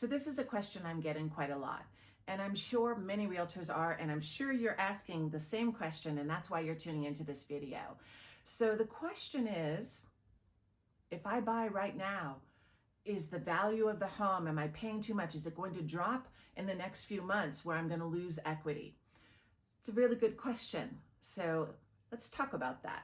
So this is a question I'm getting quite a lot, and I'm sure many realtors are, and I'm sure you're asking the same question, and that's why you're tuning into this video. So the question is, if I buy right now, is the value of the home, am I paying too much? Is it going to drop in the next few months where I'm going to lose equity? It's a really good question. So let's talk about that.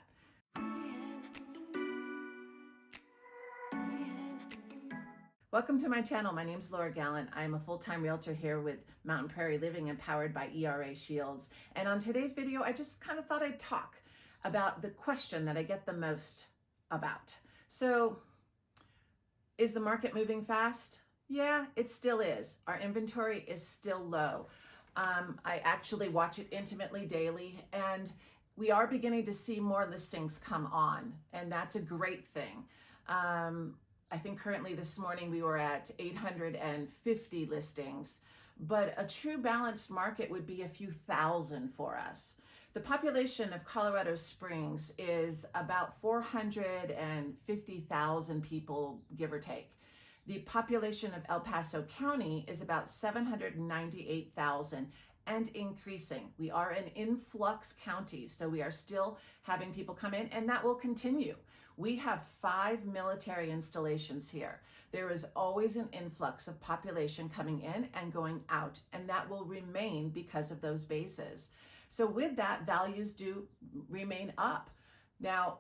Welcome to my channel. My name is Laura Gallant. I'm a full-time realtor here with Mountain Prairie Living and powered by ERA Shields. And on today's video, I just kind of thought I'd talk about the question that I get the most about. So, is the market moving fast? Yeah, it still is. Our inventory is still low. I actually watch it intimately daily, and we are beginning to see more listings come on, and that's a great thing. I think currently this morning we were at 850 listings, but a true balanced market would be a few thousand for us. The population of Colorado Springs is about 450,000 people, give or take. The population of El Paso County is about 798,000 and increasing. We are an influx county, so we are still having people come in, and that will continue. We have 5 military installations here. There is always an influx of population coming in and going out, and that will remain because of those bases. So with that, values do remain up. Now,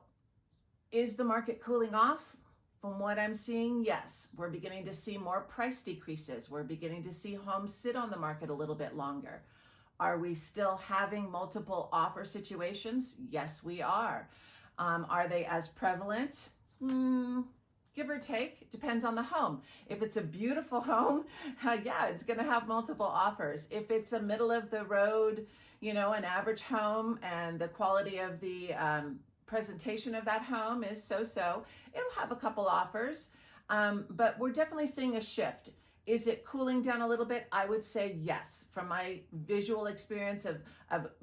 is the market cooling off? From what I'm seeing, yes. We're beginning to see more price decreases. We're beginning to see homes sit on the market a little bit longer. Are we still having multiple offer situations? Yes, we are. Are they as prevalent? Give or take, it depends on the home. If it's a beautiful home, yeah, it's gonna have multiple offers. If it's a middle of the road, an average home, and the quality of the presentation of that home is so-so, it'll have a couple offers, but we're definitely seeing a shift. Is it cooling down a little bit? I would say yes. From my visual experience of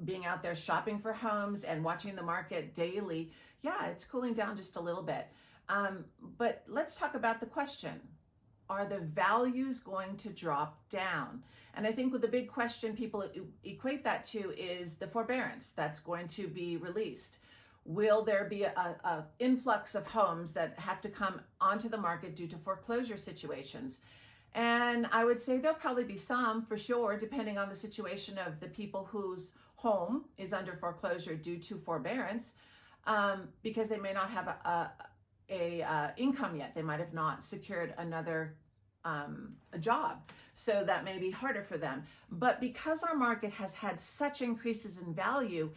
being out there shopping for homes and watching the market daily, yeah, it's cooling down just a little bit. But let's talk about the question. Are the values going to drop down? And I think with the big question people equate that to is the forbearance that's going to be released. Will there be a influx of homes that have to come onto the market due to foreclosure situations? And I would say there'll probably be some, for sure, depending on the situation of the people whose home is under foreclosure due to forbearance, because they may not have a income yet. They might have not secured another a job, so that may be harder for them. But because our market has had such increases in value,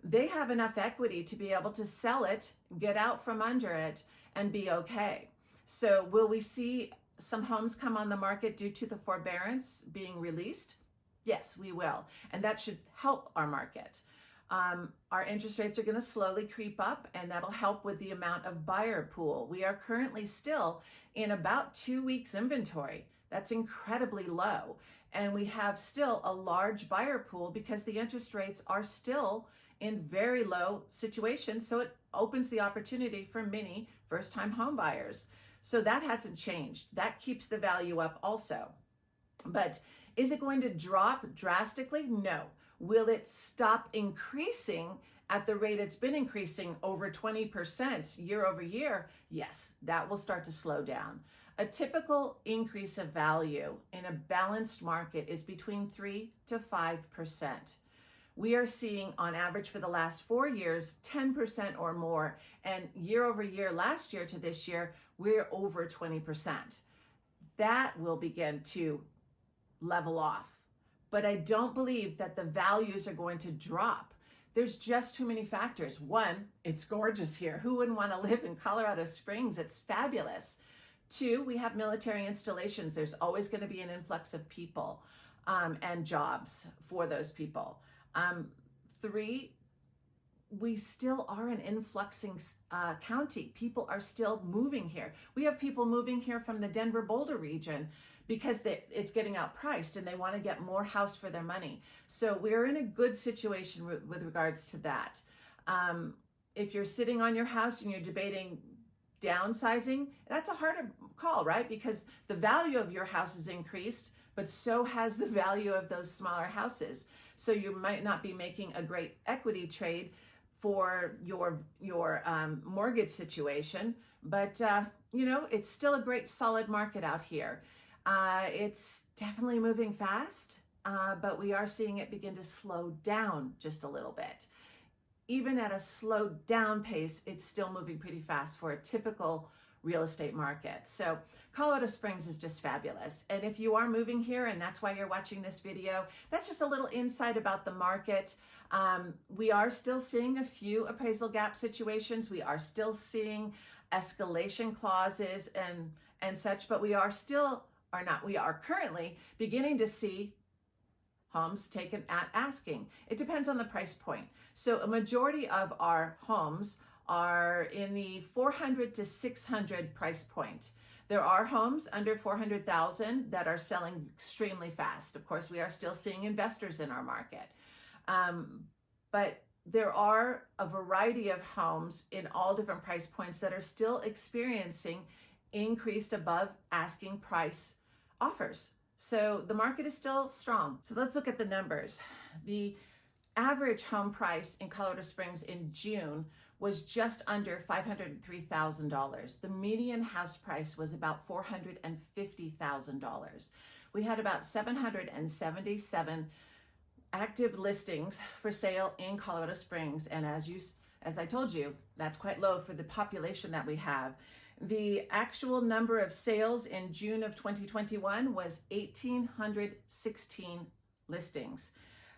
they have enough equity to be able to sell it, get out from under it, and be okay. So will we see some homes come on the market due to the forbearance being released? Yes, we will. And that should help our market. Our interest rates are going to slowly creep up, and that'll help with the amount of buyer pool. We are currently still in about 2 weeks inventory. That's incredibly low. And we have still a large buyer pool because the interest rates are still in very low situations. So it opens the opportunity for many first-time home buyers. So that hasn't changed. That keeps the value up also. But is it going to drop drastically? No. Will it stop increasing at the rate it's been increasing over 20% year over year? Yes, that will start to slow down. A typical increase of value in a balanced market is between 3 to 5%. We are seeing on average for the last 4 years, 10% or more. And year over year, last year to this year, we're over 20%. That will begin to level off. But I don't believe that the values are going to drop. There's just too many factors. One, it's gorgeous here. Who wouldn't want to live in Colorado Springs? It's fabulous. 2, we have military installations. There's always going to be an influx of people and jobs for those people. 3, we still are an influxing county. People are still moving here. We have people moving here from the Denver Boulder region because it's getting outpriced and they want to get more house for their money. So we're in a good situation with regards to that. If you're sitting on your house and you're debating downsizing, that's a harder call, right? Because the value of your house is increased, but so has the value of those smaller houses. So you might not be making a great equity trade for your mortgage situation, but you know, it's still a great solid market out here. It's definitely moving fast, but we are seeing it begin to slow down just a little bit. Even at a slowed down pace, it's still moving pretty fast for a typical real estate market. So Colorado Springs is just fabulous. And if you are moving here and that's why you're watching this video, that's just a little insight about the market. We are still seeing a few appraisal gap situations. We are still seeing escalation clauses and such, but we are currently beginning to see homes taken at asking. It depends on the price point. So a majority of our homes are in the 400 to 600 price point. There are homes under 400,000 that are selling extremely fast. Of course, we are still seeing investors in our market. But there are a variety of homes in all different price points that are still experiencing increased above asking price offers. So the market is still strong. So let's look at the numbers. The average home price in Colorado Springs in June was just under $503,000. The median house price was about $450,000. We had about 777 active listings for sale in Colorado Springs. And as I told you, that's quite low for the population that we have. The actual number of sales in June of 2021 was 1,816 listings.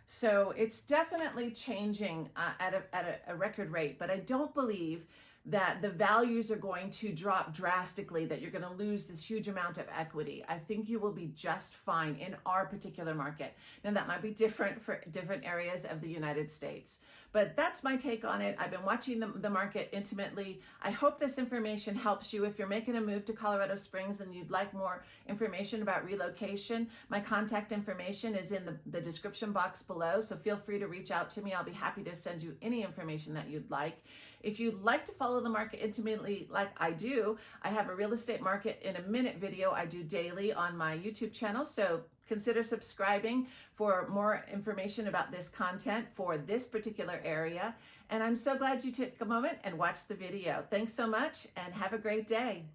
So it's definitely changing at a record rate, but I don't believe that the values are going to drop drastically, that you're going to lose this huge amount of equity. I think you will be just fine in our particular market. Now, that might be different for different areas of the United States, but that's my take on it. I've been watching the market intimately. I hope this information helps you. If you're making a move to Colorado Springs and you'd like more information about relocation, my contact information is in the description box below, so feel free to reach out to me. I'll be happy to send you any information that you'd like. If you'd like to follow the market intimately like I do, I have a real estate market in a minute video I do daily on my YouTube channel. So consider subscribing for more information about this content for this particular area. And I'm so glad you took a moment and watched the video. Thanks so much and have a great day.